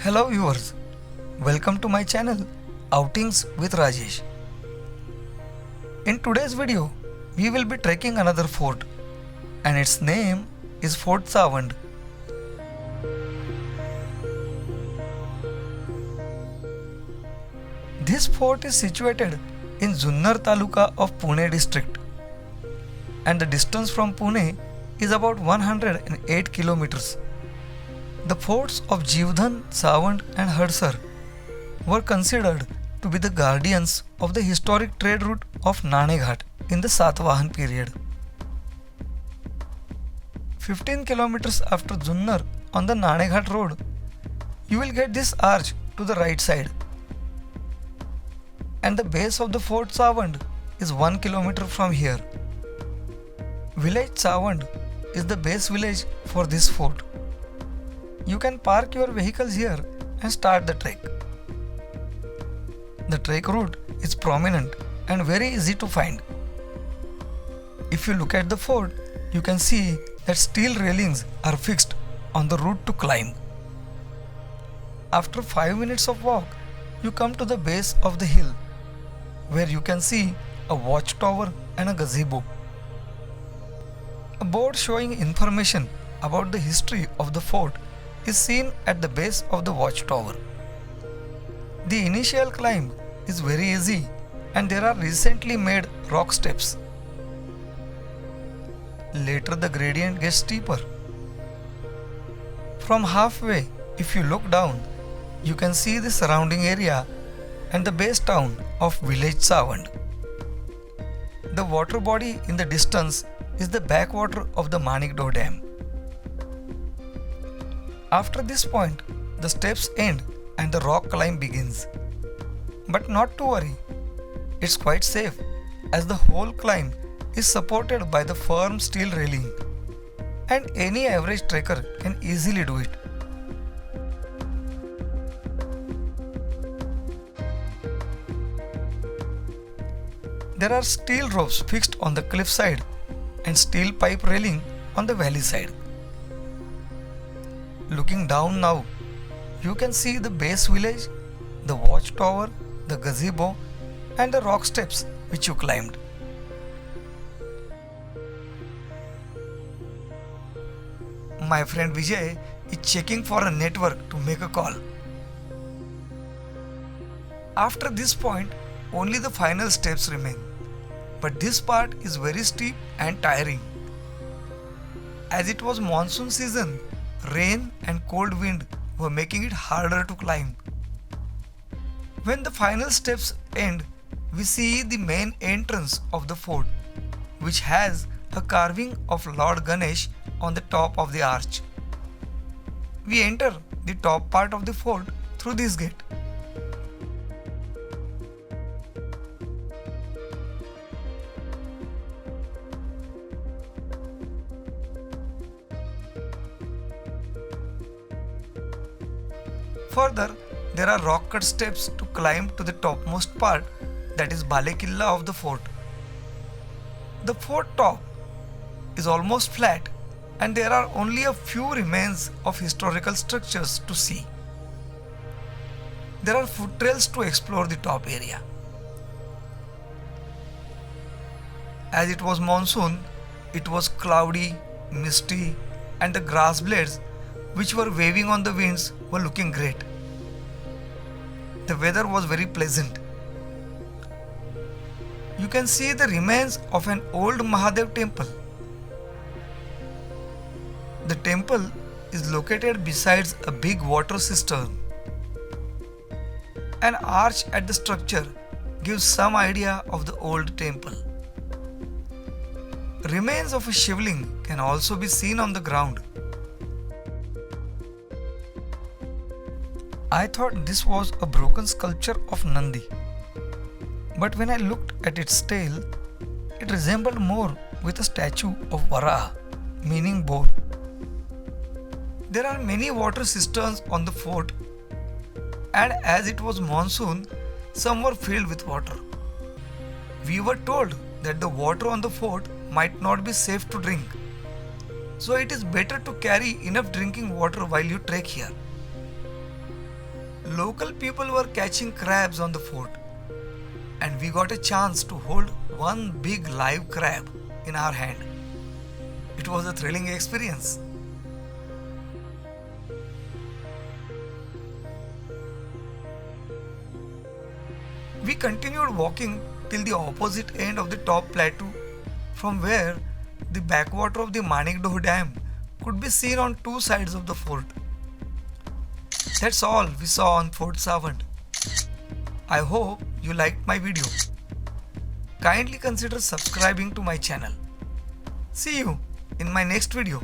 Hello viewers, welcome to my channel Outings with Rajesh. In today's video, we will be trekking another fort and its name is Fort Savand. This fort is situated in Junnar Taluka of Pune district and the distance from Pune is about 108 kilometers. The forts of Jivdhan, Savand and Hadsar were considered to be the guardians of the historic trade route of Naneghat in the Satavahan period. 15 kilometers after Junnar on the Naneghat road, you will get this arch to the right side. And the base of the Fort Savand is 1 kilometer from here. Village Savand is the base village for this fort. You can park your vehicles here and start the trek. The trek route is prominent and very easy to find. If you look at the fort, you can see that steel railings are fixed on the route to climb. After 5 minutes of walk, you come to the base of the hill, where you can see a watchtower and a gazebo. A board showing information about the history of the fort is seen at the base of the watchtower. The initial climb is very easy and there are recently made rock steps. Later the gradient gets steeper. From halfway, if you look down, you can see the surrounding area and the base town of village Savand. The water body in the distance is the backwater of the Manikdo Dam. After this point, the steps end and the rock climb begins. But not to worry, it's quite safe as the whole climb is supported by the firm steel railing and any average trekker can easily do it. There are steel ropes fixed on the cliff side and steel pipe railing on the valley side. Looking down now, you can see the base village, the watchtower, the gazebo and the rock steps which you climbed. My friend Vijay is checking for a network to make a call. After this point, only the final steps remain. But this part is very steep and tiring. As it was monsoon season, rain and cold wind were making it harder to climb. When the final steps end, we see the main entrance of the fort, which has a carving of Lord Ganesh on the top of the arch. We enter the top part of the fort through this gate. Further, there are rock cut steps to climb to the topmost part, that is Balekilla of the fort. The fort top is almost flat and there are only a few remains of historical structures to see. There are foot trails to explore the top area. As it was monsoon, it was cloudy, misty and the grass blades which were waving on the winds were looking great. The weather was very pleasant. You can see the remains of an old Mahadev temple. The temple is located besides a big water cistern. An arch at the structure gives some idea of the old temple. Remains of a shivling can also be seen on the ground. I thought this was a broken sculpture of Nandi, but when I looked at its tail, it resembled more with a statue of Varaha, meaning boar. There are many water cisterns on the fort, and as it was monsoon, some were filled with water. We were told that the water on the fort might not be safe to drink, so it is better to carry enough drinking water while you trek here. local people were catching crabs on the fort, and we got a chance to hold one big live crab in our hand. It was a thrilling experience. We continued walking till the opposite end of the top plateau, from where the backwater of the Manikdoh Dam could be seen on two sides of the fort. That's all we saw on Fort Savant. I hope you liked my video. Kindly consider subscribing to my channel. See you in my next video.